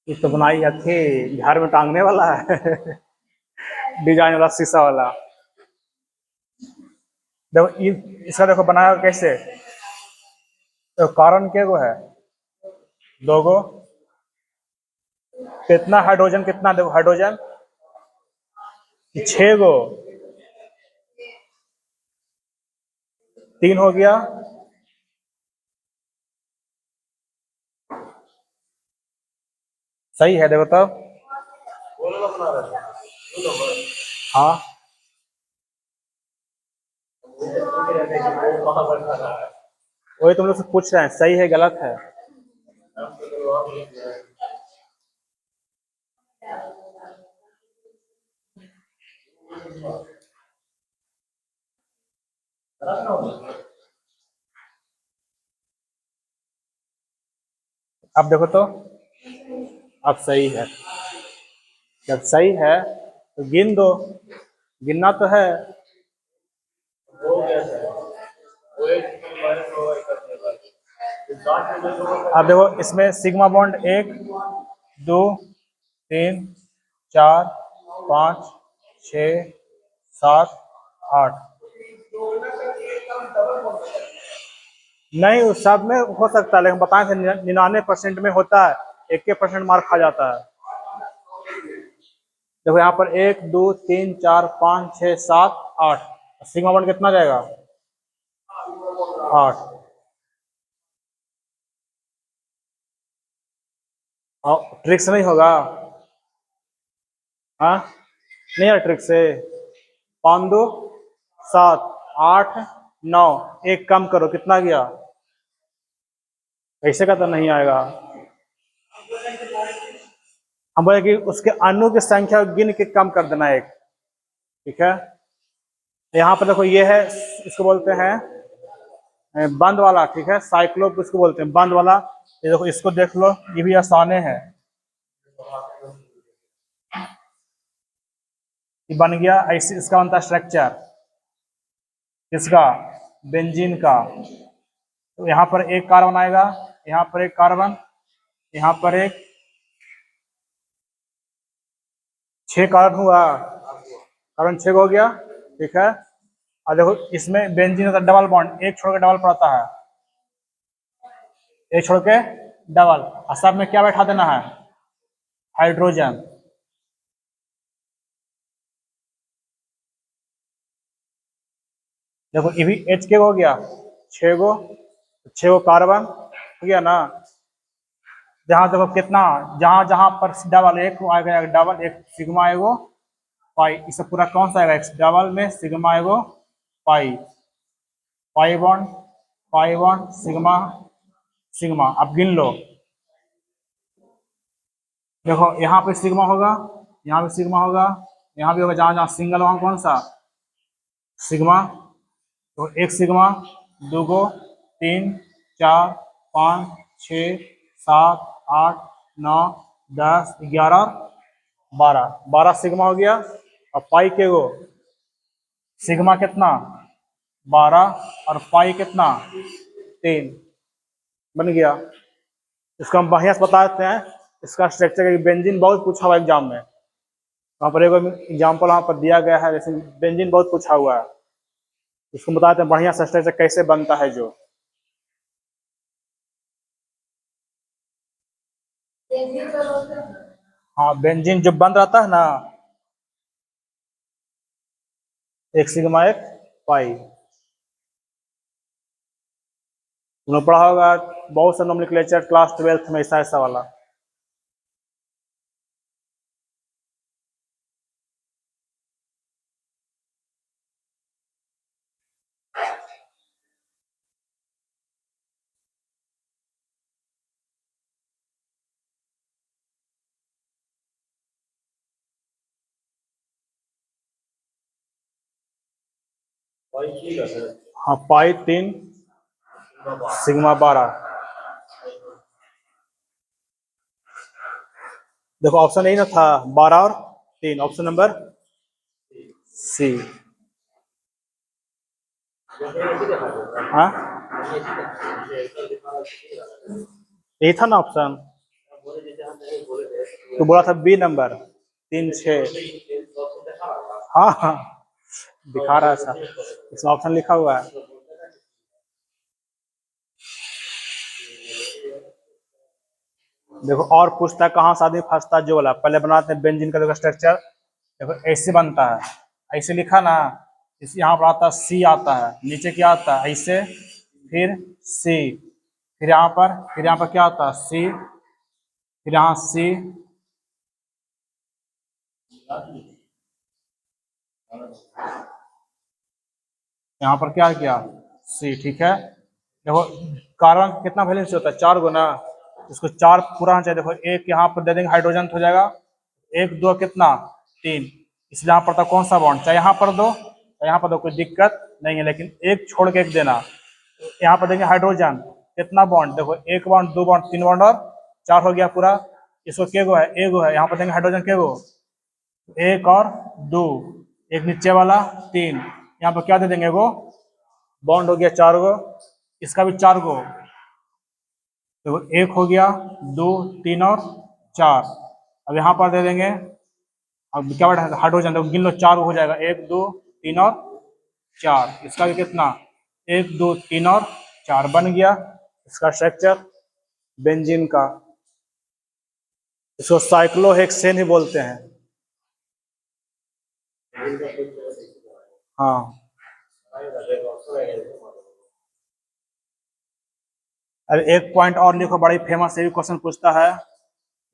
ये तो बनाई थी घर में टांगने वाला है। डिजाइन वाला शीशा वाला। देखो इसका देखो बनाया कैसे। तो कारण के गो है, दो गो। कितना हाइड्रोजन, कितना देखो हाइड्रोजन, 6 गो, 3 हो गया। सही है देखो तब। हाँ वही तुम लोग से पूछ रहे हैं, सही है गलत है। अब देखो तो, अब सही है। जब सही है तो गिन दो, गिनना तो है। अब देखो इसमें सिग्मा बॉन्ड 1 2 3 4 5 6 7 8। नहीं उस सब में हो सकता है, लेकिन बताए थे 99% में होता है, 1% मार्क खा जाता है। देखो यहाँ पर 1 2 3 4 5 6 7 8, सिग्मा बॉन्ड कितना जाएगा, 8। और ट्रिक से नहीं होगा, हाँ नहीं है ट्रिक से। 5 2 7 8 9, एक कम करो कितना गया, ऐसे का तो नहीं आएगा। हम बोले कि उसके अणु की संख्या गिन के कम कर देना एक, ठीक है। यहाँ पर देखो ये है, इसको बोलते हैं बंद वाला, ठीक है, साइक्लो इसको बोलते हैं बंद वाला। ये देखो इसको देख लो, ये भी आसाने है। ये बन गया ऐसे, इसका बनता स्ट्रक्चर किसका, बेंजीन का। तो यहाँ पर एक कार्बन आएगा, यहाँ पर एक कार्बन, यहाँ पर एक, 6 कार्बन हुआ, कार्बन 6 हो गया, ठीक है। और देखो इसमें बेंजीन का डबल बॉन्ड, एक छोड़ के डबल पड़ता है, एक छोड़ के डबल, और सब में क्या बैठा देना है, हाइड्रोजन। देखो ये भी H के हो गया, 6 गो, 6 गो कार्बन हो गया ना। जहां देखो कितना, जहां जहां पर डबल, एक आएगा डबल, एक सिग्मा एगो पाई, इससे पूरा कौन सा आएगा, डबल में सिग्मा एगो पाई, पाई बॉन्ड सिग्मा सिग्मा। अब गिन लो, देखो यहाँ पे सिग्मा होगा, यहाँ पे सिग्मा होगा, यहाँ भी होगा, जहां जहां सिंगल वहां कौन सा, सिग्मा। तो एक सिग्मा, 2 गो, 3 4 5 6 7 8 9 10 11 12, 12 सिग्मा हो गया। और पाई के गो, सिग्मा कितना 12, और पाई कितना 3, बन गया। इसको हम बढ़िया से बता देते हैं, इसका स्ट्रक्चर। बेंजीन बहुत पूछा हुआ एग्जाम में, वहाँ पर एक एग्जाम्पल वहाँ पर दिया गया है, जैसे बेंजीन बहुत पूछा हुआ है, इसको बताते हैं बढ़िया से स्ट्रक्चर कैसे बनता है जो। हाँ बेंजीन जो बंद रहता है ना, एक सिग्मा एक पाई, तुमने पढ़ा होगा बहुत सा नोमेनक्लेचर क्लास 12th में, ऐसा ऐसा वाला। हाँ पाई 3 सिग्मा 12। देखो ऑप्शन यही ना था, 12 और 3, ऑप्शन नंबर सी। हाँ यही था ना ऑप्शन, तो बोला था बी नंबर 3, 6। हाँ हाँ दिखा रहा था, इसमें ऑप्शन लिखा हुआ है। देखो और पूछता है कहाँ से आदमी फंसता है, जो वाला पहले बनाते हैं बेंजीन का देखो स्ट्रक्चर। देखो ऐसे बनता है, ऐसे लिखा ना, इस यहाँ पर आता है सी, आता है नीचे क्या आता है ऐसे, फिर सी, फिर यहाँ पर क्या आता है सी, फिर यहाँ सी, यहाँ पर क्या किया सी, ठीक है। देखो कार्बन कितना वैलेंसी होता है, 4 गुना, इसको 4 पूरा होना चाहिए। देखो एक यहाँ पर दे देंगे हाइड्रोजन तो हो जाएगा, 1 2 कितना 3, इसलिए यहाँ पर था कौन सा बॉन्ड, चाहे यहाँ पर दो चाहे यहाँ पर दो, कोई दिक्कत नहीं है, लेकिन एक छोड़ के एक देना। यहाँ पर देंगे हाइड्रोजन, कितना बॉन्ड, देखो 1 बॉन्ड 2 बॉन्ड 3 बॉन्ड और 4 हो गया पूरा। इसको के गो है, एगो है, यहाँ पर देंगे हाइड्रोजन के गो, 1 और 2, एक नीचे वाला 3, यहाँ पर क्या दे देंगे वो बॉन्ड हो गया 4 गो, इसका भी 4 गो, तो 1 हो गया 2 3 और 4। अब यहाँ पर दे देंगे, अब क्या बैठा हाइड्रोजन, तो गिन लो 4 हो जाएगा, 1 2 3 और 4, इसका भी कितना 1 2 3 और 4 बन गया इसका स्ट्रक्चर बेंजीन का। इसको साइक्लोहेक्सेन ही बोलते हैं। हाँ अरे एक पॉइंट और लिखो, बड़ी फेमस ये भी क्वेश्चन पूछता है,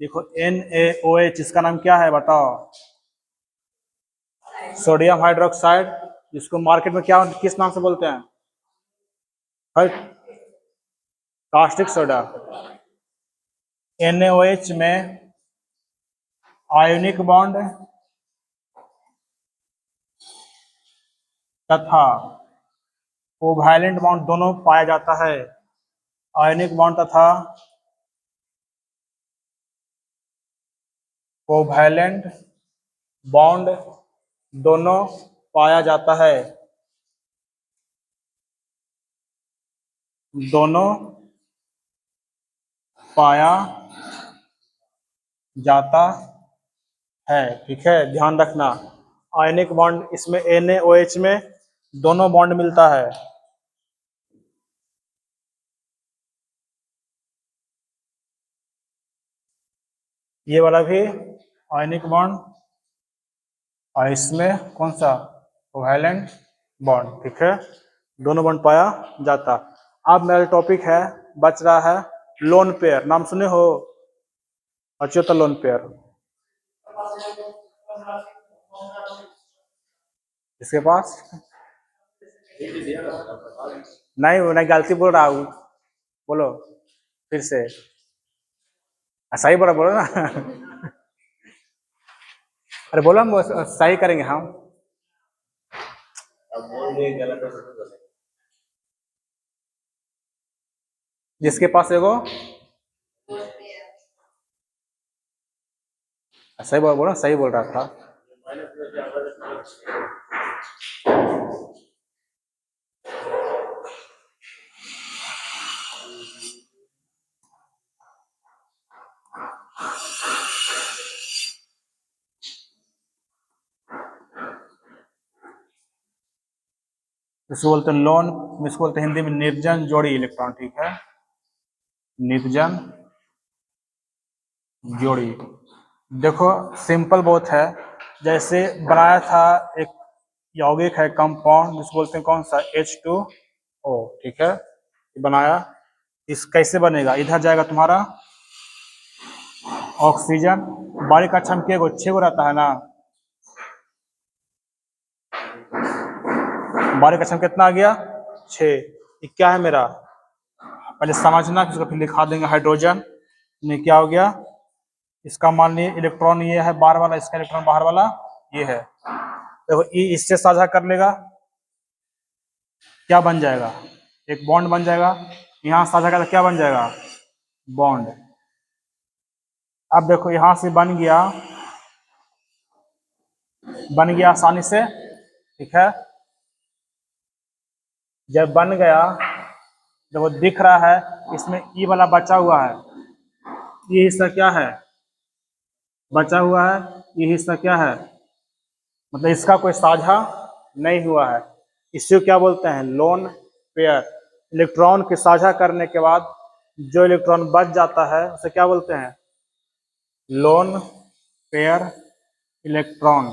देखो NaOH, इसका नाम क्या है बताओ, सोडियम हाइड्रोक्साइड, जिसको मार्केट में क्या किस नाम से बोलते हैं, कास्टिक सोडा। NaOH में आयोनिक बॉन्ड तथा कोवैलेंट बॉन्ड दोनों पाया जाता है, आयोनिक बॉन्ड तथा कोवैलेंट बॉन्ड दोनों पाया जाता है, दोनों पाया जाता है, ठीक है ध्यान रखना। आयनिक बॉन्ड इसमें NaOH में दोनों बॉन्ड मिलता है, ये वाला भी आयनिक बॉन्ड, और इसमें कौन सा कोवैलेंट बॉन्ड, ठीक है दोनों बॉन्ड पाया जाता। अब मेरा टॉपिक है बच रहा है लोन पेयर, नाम सुने हो, अच्युत लोन पेयर, इसके पास नहीं, नहीं गलती बोल रहा हूँ, बोलो फिर से, सही बोला बोलो ना अरे बोलो हम सही करेंगे हम, जिसके पास एगो सही बोला, सही बोल रहा था। इसको बोलते हैं लोन, इसको बोलते हैं हिंदी में निर्जन जोड़ी इलेक्ट्रॉन, ठीक है निर्जन जोड़ी। देखो सिंपल बहुत है, जैसे बनाया था एक यौगिक है कंपाउंड जिसको बोलते हैं कौन सा H2O, ठीक है बनाया, इस कैसे बनेगा, इधर जाएगा तुम्हारा ऑक्सीजन, बारीक कक्षा में के गो 6 गो रहता है ना, बारीक कक्षा में कितना आ गया 6, ये क्या है मेरा, पहले समझना इसको फिर लिखा देंगे हाइड्रोजन में क्या हो गया, इसका मान लीजिए इलेक्ट्रॉन ये है बाहर वाला, इसका इलेक्ट्रॉन बाहर वाला ये है, देखो ये इससे साझा कर लेगा, क्या बन जाएगा एक बॉन्ड बन जाएगा, यहाँ साझा कर क्या बन जाएगा बॉन्ड। अब देखो यहां से बन गया आसानी से, ठीक है जब बन गया जब वो दिख रहा है, इसमें ई वाला बचा हुआ है, ये हिस्सा क्या है, बचा हुआ है, ये हिस्सा क्या है, मतलब इसका कोई साझा नहीं हुआ है। इसे क्या बोलते हैं, लोन पेयर। इलेक्ट्रॉन के साझा करने के बाद जो इलेक्ट्रॉन बच जाता है उसे क्या बोलते हैं, लोन पेयर इलेक्ट्रॉन।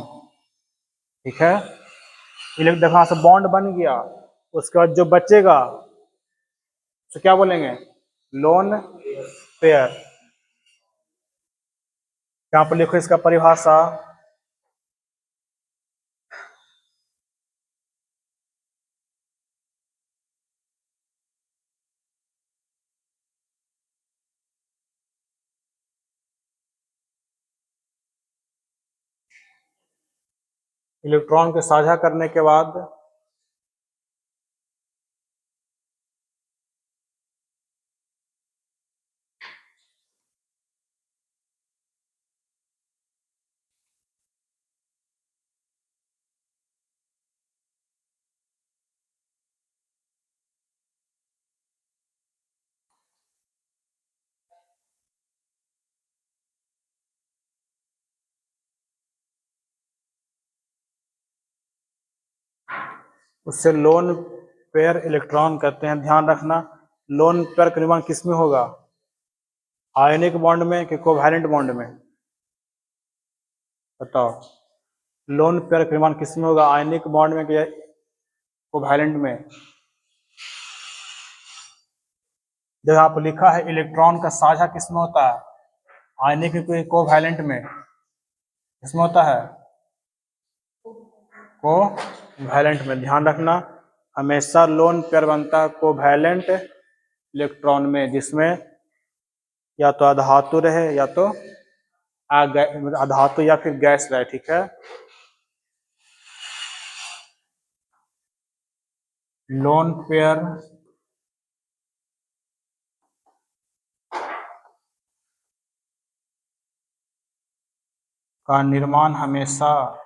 ठीक है, देखो यहाँ से बॉन्ड बन गया, उसके बाद जो बचेगा उसे क्या बोलेंगे, लोन पेयर। यहाँ पर लिखो इसका परिभाषा, इलेक्ट्रॉन के साझा करने के बाद उससे लोन पेयर इलेक्ट्रॉन कहते हैं। ध्यान रखना, लोन पेयर का निर्माण किस में होगा, आयनिक बॉन्ड में कि कोवैलेंट बॉन्ड में, बताओ। लोन पेयर का निर्माण किस में होगा, आयनिक बॉन्ड में कि कोवैलेंट में। जब यहाँ पर लिखा है इलेक्ट्रॉन का साझा किस में होता है, आयनिक के कोवैलेंट में, किसमें होता है, कोवैलेंट में। ध्यान रखना, हमेशा लोन पेयर बनता है कोवैलेंट इलेक्ट्रॉन में, जिसमें या तो अधातु रहे या तो अधातु या फिर गैस रहे। ठीक है, लोन पेयर का निर्माण हमेशा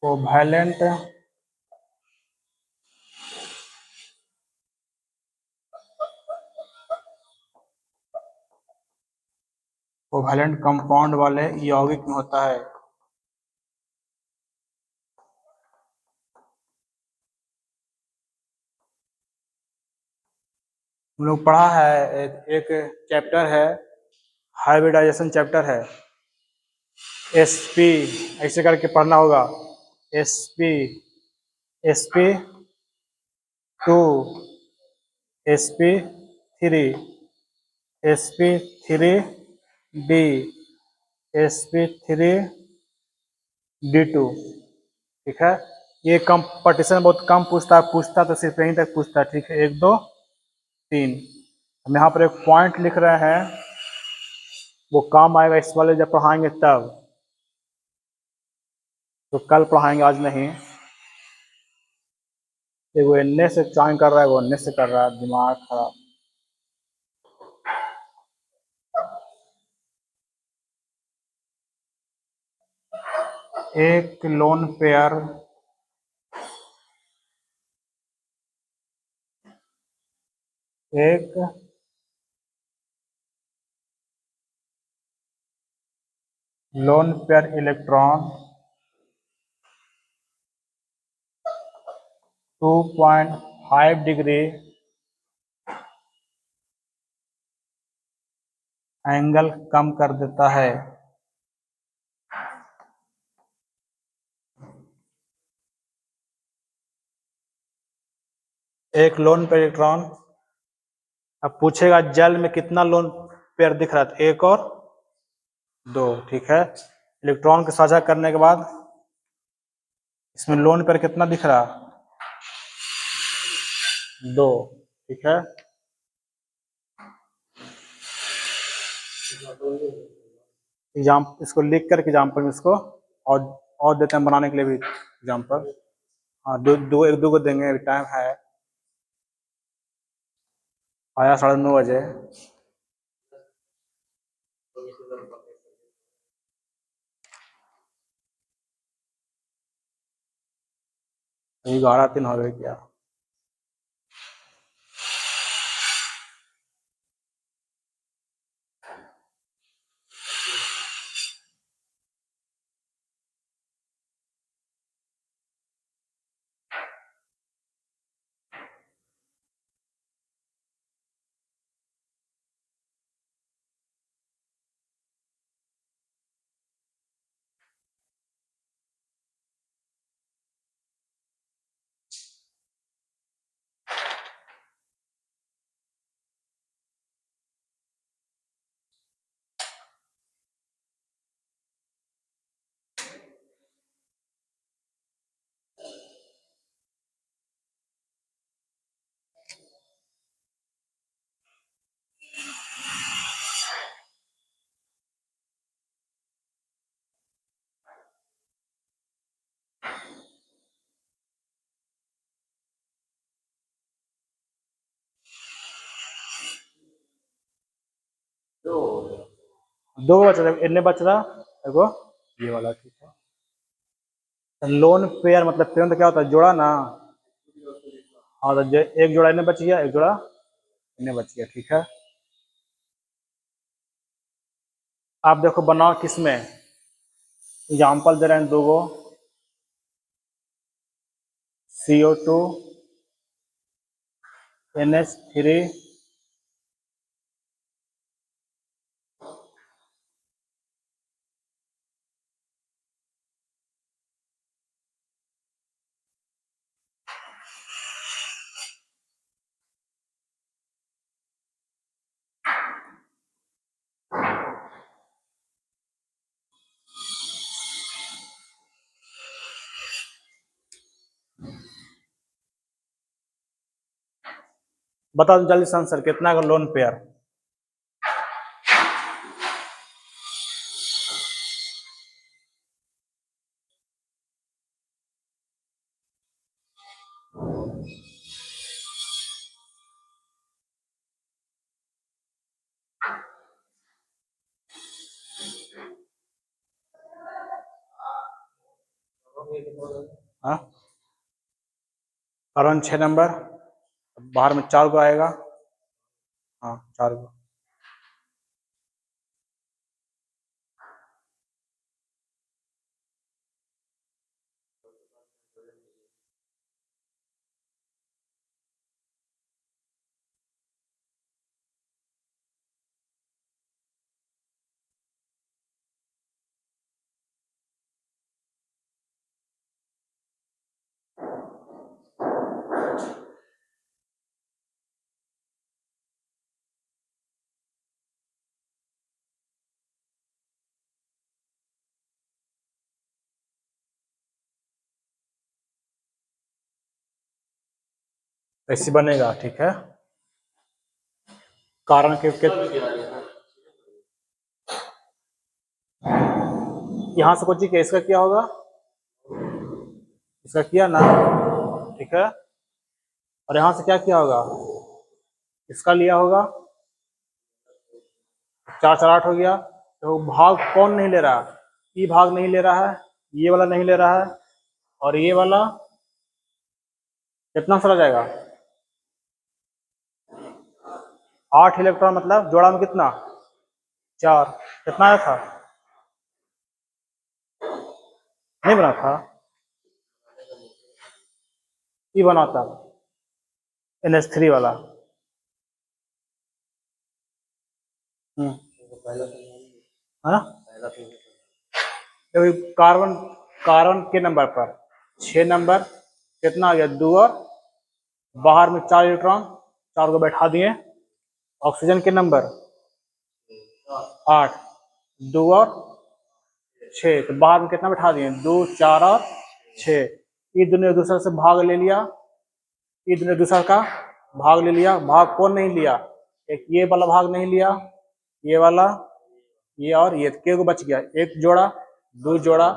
कोवैलेंट कोवैलेंट कंपाउंड वाले यौगिक में होता है। हम लोग पढ़ा है, एक चैप्टर है, हाइब्रिडाइजेशन चैप्टर है, एसपी ऐसे करके पढ़ना होगा, SP, SP2, SP3, SP3D, SP3D2। ठीक है, ये कंपटीशन बहुत कम पूछता तो सिर्फ यहीं तक पूछता है। ठीक है, 1 2 3। हम यहाँ पर एक पॉइंट लिख रहे हैं, वो काम आएगा इस वाले जब पढ़ाएंगे तब, तो कल पढ़ाएंगे आज नहीं। वो एन्ने से ज्वाइन कर रहा है, वो एन्ने से कर रहा है, दिमाग खराब। एक लोन पेयर एक lone pair electron 2.5 degree angle कम कर देता है। एक लोन पेयर इलेक्ट्रॉन, अब पूछेगा जल में कितना लोन पेयर दिख रहा है, 1 और 2। ठीक है, इलेक्ट्रॉन के साझा करने के बाद इसमें लोन पेयर कितना दिख रहा, 2। ठीक है, एग्जाम इसको लिख कर एग्जाम्पल में इसको और देते हैं बनाने के लिए भी एग्जाम्पल। हाँ, एक दो को देंगे, अभी टाइम है, आया 9:30 बजे। 11 3 हो गए क्या? दो बच रहा, इतने बच रहा देखो, ये वाला ठीक है। लोन पेयर मतलब पेयर तो क्या होता है, जोड़ा ना। हाँ तो एक जोड़ा इन्हें बच गया, एक जोड़ा इन्हें बच गया, ठीक है। आप देखो बनाओ किसमें, एग्जाम्पल दे रहे हैं दो गो, CO2 NH3 बताओ जल्दी से आंसर कितना का लोन पेयर। हाँ कार्बन 6 नंबर, बाहर में 4 को आएगा। हाँ 4 को। ऐसे बनेगा, ठीक है। कारण के यहाँ से कोची के इसका क्या होगा, इसका किया ना, ठीक है। और यहाँ से क्या किया होगा, इसका लिया होगा, 4 4 8 हो गया। तो भाग कौन नहीं ले रहा, ई भाग नहीं ले रहा है, ये वाला नहीं ले रहा है, और ये वाला कितना चला जाएगा, 8 इलेक्ट्रॉन, मतलब जोड़ा में कितना 4, कितना आया था, नहीं बना था, ई बना था NH3 वाला। है कार्बन, कार्बन के नंबर पर 6 नंबर कितना आ गया 2, और बाहर में 4 इलेक्ट्रॉन, 4 को बैठा दिए। ऑक्सीजन के नंबर 8, 2 और 6, तो बाहर में कितना बैठा दिए 2 4 और 6। ये दोनों एक दूसरे से भाग ले लिया, ये दोनों एक दूसरे का भाग ले लिया। भाग कौन नहीं लिया, एक ये वाला भाग नहीं लिया, ये वाला, ये और ये के को बच गया, एक जोड़ा, 2 जोड़ा,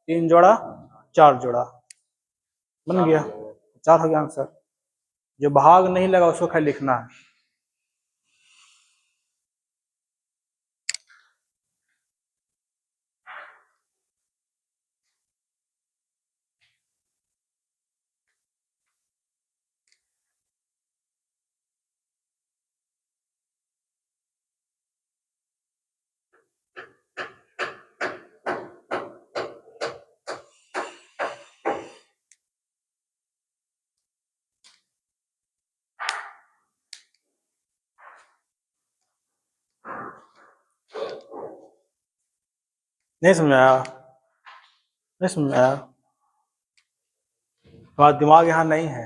3 जोड़ा, 4 जोड़ा, बन गया 4 हो गया आंसर। जो भाग नहीं लगा उसको खाली लिखना है। नहीं समझ में आया? नहीं समझ में आया? तुम्हारा दिमाग यहाँ नहीं है।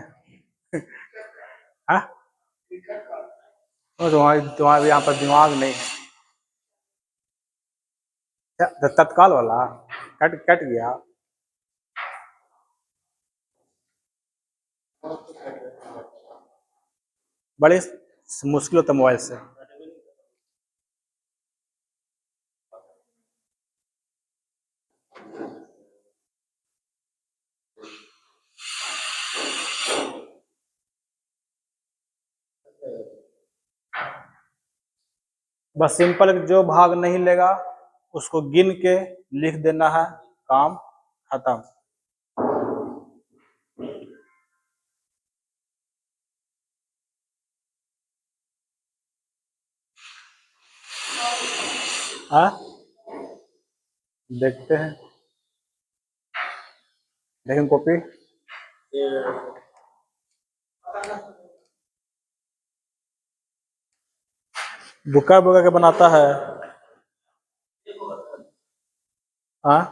हाँ, तुम्हारे तुम्हारे यहाँ पर दिमाग नहीं है क्या? तत्काल वाला कट कट गया। बड़े मुश्किल होता है मोबाइल से। बस सिंपल जो भाग नहीं लेगा उसको गिन के लिख देना है, काम खत्म। हाँ, देखते हैं, देखें कॉपी। बुका बुका के बनाता है। हाँ,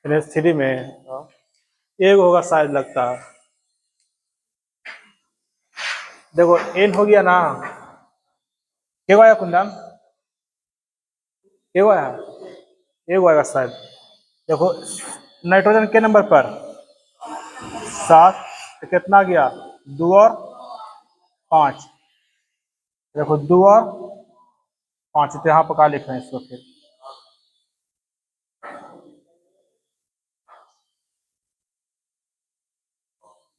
NH3 में एक होगा शायद, लगता है। देखो एन हो गया ना, क्या आया कुंदन? क्या आया? एक आएगा शायद। देखो नाइट्रोजन के नंबर पर 7, तो कितना गया? 2 और 5। देखो 2 और 5, तो यहाँ पका लिख रहे हैं इसको फिर।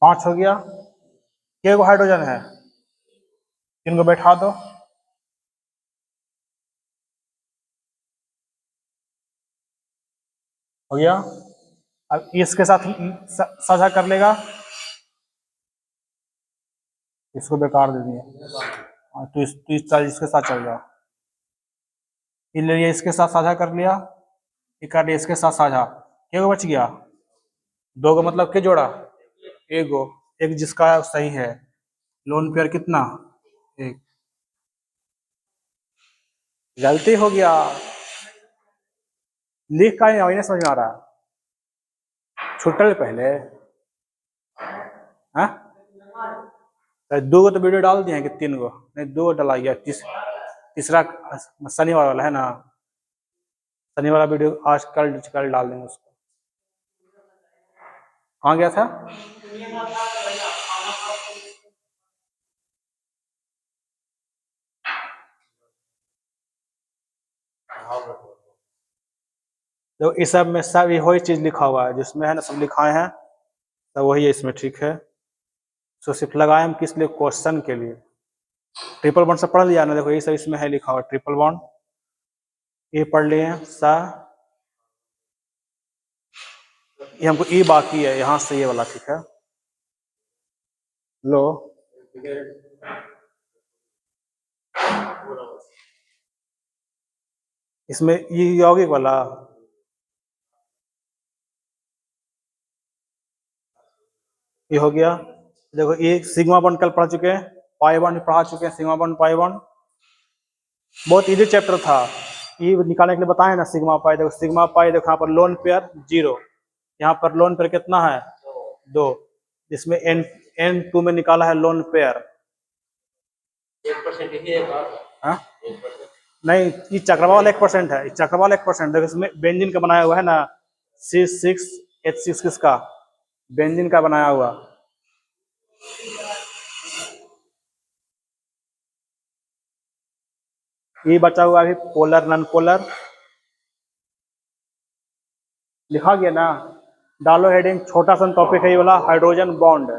5 हो गया। क्या गो हाइड्रोजन है? इनको बैठा दो। हो गया। अब इसके साथ साझा कर लेगा, इसको बेकार दे दिया। तो इस चार्ज इसके साथ चल जाओ। ये ले लिया, इसके साथ साझा कर लिया, ये कर लिया इसके साथ साझा। क्या बच गया? 2 को मतलब क्या जोड़ा? एक गो। एक जिसका सही है। लोन पेयर कितना? एक। गलती हो गया, लिख का नहीं समझ में आ रहा। छुट्टल पहले। हाँ, 2 गो तो वीडियो डाल दिए हैं कि 3 गो? नहीं, 2 गो डला गया। तीसरा शनिवार वाला है ना, शनिवार वाला वीडियो आज कल कल डाल देंगे उसको। कहाँ गया था? तो इस सब में सब वही चीज लिखा हुआ है जिसमें है ना, सब लिखाए हैं, तो वही है इसमें, ठीक है। तो सिर्फ लगाए हम किस लिए? क्वेश्चन के लिए। ट्रिपल बॉन्ड सब पढ़ लिया ना, देखो ये सब इसमें है लिखा हुआ, ट्रिपल बॉन्ड ये पढ़ लिए सा। ये हमको ई बाकी है यहाँ से, ये वाला, ठीक है। लो, इसमें ये यौगिक वाला ये हो गया। देखो ये सिग्मा बॉन्ड कल पढ़ चुके हैं, पाई बॉन्ड पढ़ा चुके हैं, सिग्मा बॉन्ड पाई बॉन्ड बहुत इजी चैप्टर था। ये निकालने के लिए बताए ना, सिग्मा पाई। देखो सिग्मा पाई, देखो यहाँ पर लोन पेयर 0, यहाँ पर लोन पेयर कितना है? 2। इसमें N2 में निकाला है लोन पेयर। 1% हाँ, नहीं, ये चक्रवाल 1% है, चक्रवाल 1%। देखो इसमें बेंजीन का बनाया हुआ है ना, C6H6 किसका? बेंजीन का बनाया हुआ। ये बचा हुआ अभी पोलर नॉन पोलर, लिखा गया ना। डालो हेडिंग, छोटा सा टॉपिक है ये वाला, हाइड्रोजन बॉन्ड।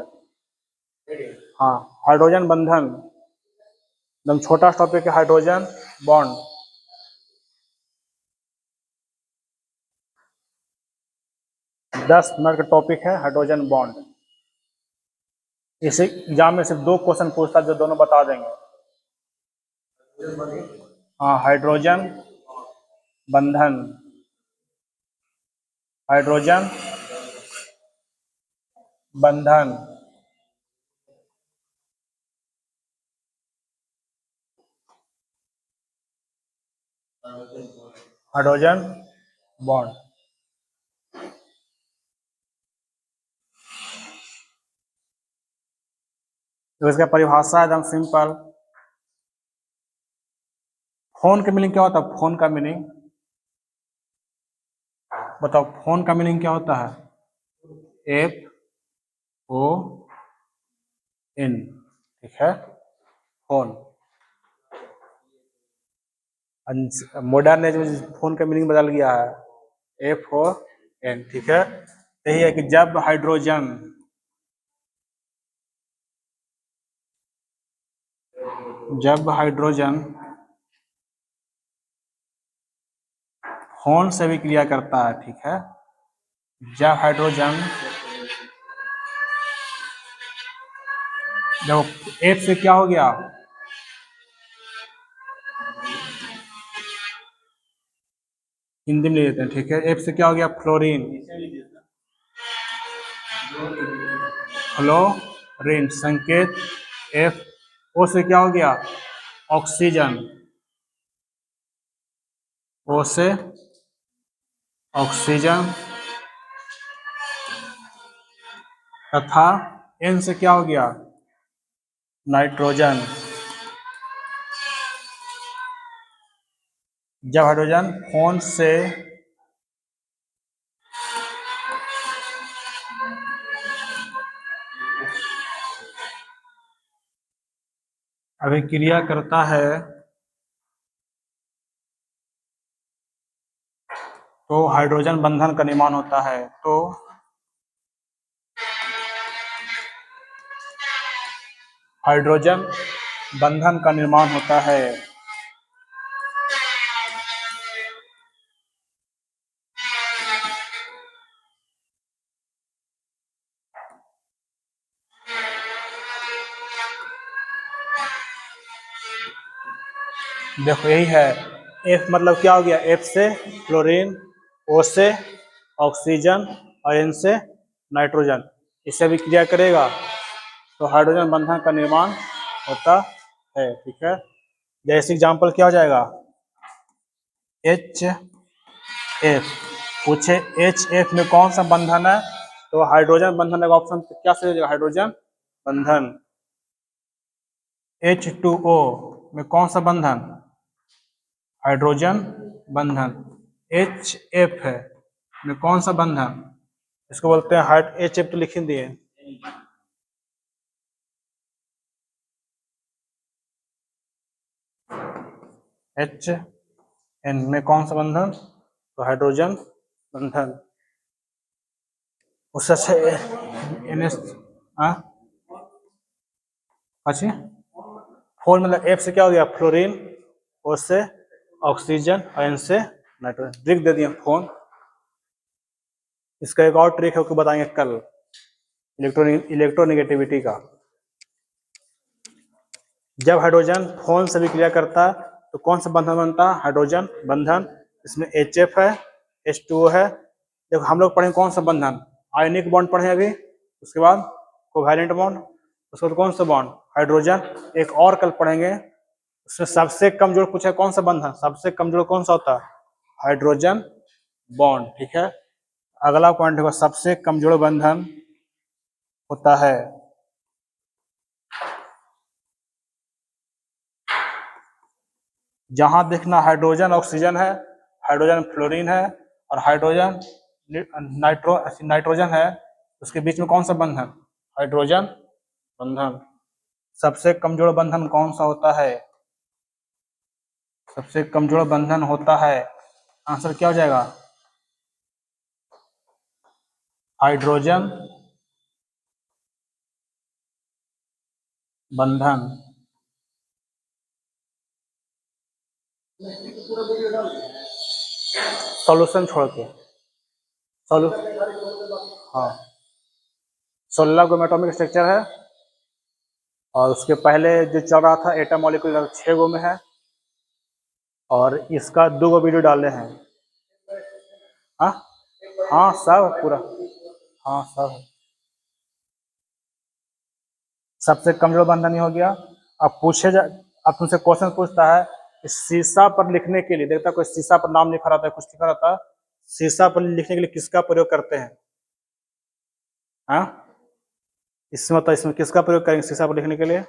हाँ, हाइड्रोजन बंधन, एकदम छोटा टॉपिक है, हाइड्रोजन बॉन्ड। 10 मिनट का टॉपिक है हाइड्रोजन बॉन्ड। इसे एग्जाम में सिर्फ 2 क्वेश्चन पूछता है जो दोनों बता देंगे। हाँ, हाइड्रोजन बंधन, हाइड्रोजन बंधन। Hydrogen bond. तो इसका परिभाषा एकदम सिंपल। फोन का मीनिंग क्या होता है? फोन का मीनिंग बताओ, फोन का मीनिंग क्या होता है? FON, ठीक है, फोन। मॉडर्न एज में फोन का मीनिंग बदल गया है, FON, ठीक है। यही है कि जब हाइड्रोजन फोन से भी क्रिया करता है, ठीक है, जब हाइड्रोजन, जब F से क्या हो गया? हिंदी में ले लेते हैं, ठीक है। F से क्या हो गया? फ्लोरीन। फ्लोरीन संकेत F। O से क्या हो गया? ऑक्सीजन। O से ऑक्सीजन तथा N से क्या हो गया? नाइट्रोजन। जब हाइड्रोजन फोन से अभिक्रिया करता है तो हाइड्रोजन बंधन का निर्माण होता है। तो हाइड्रोजन बंधन का निर्माण होता है। देखो यही है। F मतलब क्या हो गया? F से फ्लोरीन, O से ऑक्सीजन और N से नाइट्रोजन, इससे भी क्रिया करेगा तो हाइड्रोजन बंधन का निर्माण होता है, ठीक है। जैसे एग्जाम्पल क्या हो जाएगा? HF, पूछे HF में कौन सा बंधन है, तो हाइड्रोजन बंधन का ऑप्शन क्या सही हो जाएगा? हाइड्रोजन बंधन। H2O में कौन सा बंधन? हाइड्रोजन बंधन। HF है में कौन सा बंधन? इसको बोलते हैं HF, तो लिख दिए। HN में कौन सा बंधन? तो हाइड्रोजन बंधन। उससे अच्छे NH, अच्छी फोन मतलब F से क्या हो गया? फ्लोरीन, O से ऑक्सीजन और N से नाइट्रोजन। ट्रिक दे दिए फोन। इसका एक और ट्रिक है, उसको बताएंगे कल, इलेक्ट्रोनेगेटिविटी का। जब हाइड्रोजन फोन से भी क्रिया करता है तो कौन सा बंधन बनता है? हाइड्रोजन बंधन। इसमें HF है, H2O है। देखो हम लोग पढ़ेंगे कौन सा बंधन? आयनिक बॉन्ड पढ़े अभी, उसके बाद कोवैलेंट बॉन्ड, उसके बाद कौन सा बॉन्ड? हाइड्रोजन। एक और कल पढ़ेंगे, उसमें सबसे कमजोर पूछा कौन सा बंधन? सबसे कमजोर कौन सा होता है? हाइड्रोजन बॉन्ड, ठीक है। अगला पॉइंट देखो, सबसे कमजोर बंधन होता है जहां देखना हाइड्रोजन ऑक्सीजन है, हाइड्रोजन फ्लोरीन है और हाइड्रोजन नाइट्रोजन है, उसके बीच में कौन सा बंधन? हाइड्रोजन बंधन। सबसे कमजोर बंधन कौन सा होता है? सबसे कमजोर बंधन होता है, आंसर क्या हो जाएगा? हाइड्रोजन बंधन। सॉल्यूशन छोड़ के, सोलू हाँ, 16 गो एटॉमिक स्ट्रक्चर है और उसके पहले जो चल रहा था एटम मॉलिक्यूल 6 गो में है और इसका 2 गो वीडियो डाले हैं। हाँ हाँ सब पूरा, हाँ सब। सबसे कमजोर बंधन ही हो गया। अब पूछे जा, अब तुमसे क्वेश्चन पूछता है इस शीशा पर लिखने के लिए देखता कोई शीशा पर नाम लिखा रहता है, कुछ लिखा रहता है, शीशा पर लिखने के लिए किसका प्रयोग करते हैं? हाँ, इसमें मतलब इसमें किसका प्रयोग करेंगे शीशा पर लिखने के लिए?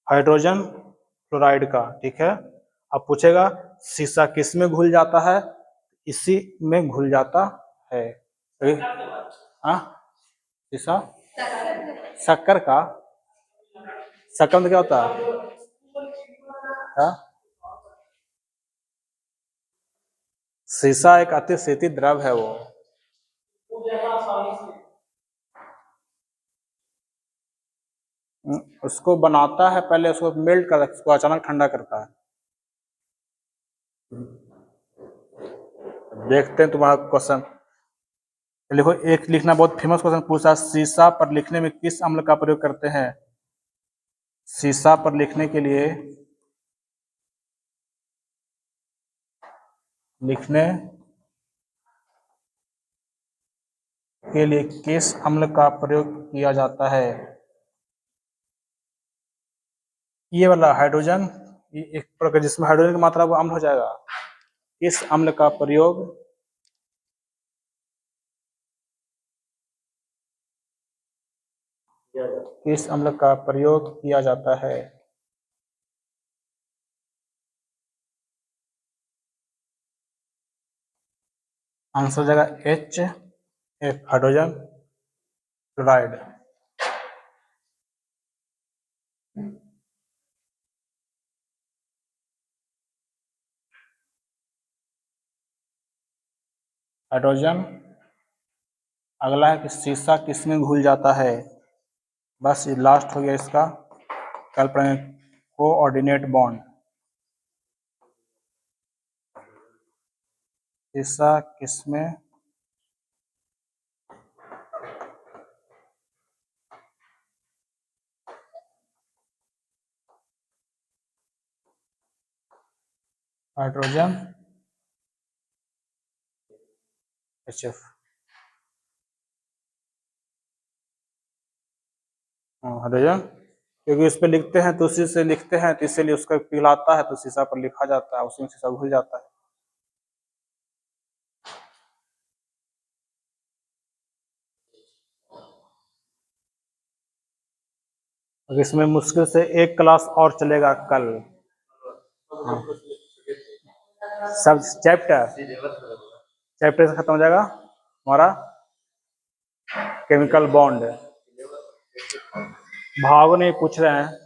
हाइड्रोजन क्लोराइड का। ठीक है, अब पूछेगा शीशा किस में घुल जाता है? इसी में घुल जाता है। हाँ, शीशा शक्कर का, शक्कर में क्या होता है? हाँ? शीशा एक अति शीतल द्रव है वो। उसको बनाता है पहले, उसको मेल्ट कर, उसको अचानक ठंडा करता है। देखते हैं तुम्हारा क्वेश्चन। देखो एक लिखना बहुत फेमस क्वेश्चन पूछा, शीशा पर लिखने में किस अम्ल का प्रयोग करते हैं? शीशा पर लिखने के लिए, लिखने के लिए किस अम्ल का प्रयोग किया जाता है? ये वाला हाइड्रोजन, ये एक प्रकार जिसमें हाइड्रोजन की मात्रा वो अम्ल हो जाएगा। किस अम्ल का प्रयोग किस अम्ल का प्रयोग किया जाता है? आंसर हो जाएगा HF, हाइड्रोजन क्लोराइड। हाइड्रोजन। अगला है कि शीशा किसमें घुल जाता है? बस ये लास्ट हो गया इसका। कल पढ़ेंगे कोऑर्डिनेट बॉन्ड। शीशा किसमें हाइड्रोजन HF। हाइड्रोजन, क्योंकि उस पर लिखते हैं तो उसी से लिखते हैं, तो इसीलिए उसका पिघलाता है तो शीशा पर लिखा जाता है, उसी में शीशा घुल जाता है। अगर इसमें मुश्किल से एक क्लास और चलेगा कल। हाँ। सब चैप्टर चैप्टर से खत्म हो जाएगा हमारा केमिकल बॉन्ड। भाव नहीं पूछ रहे हैं।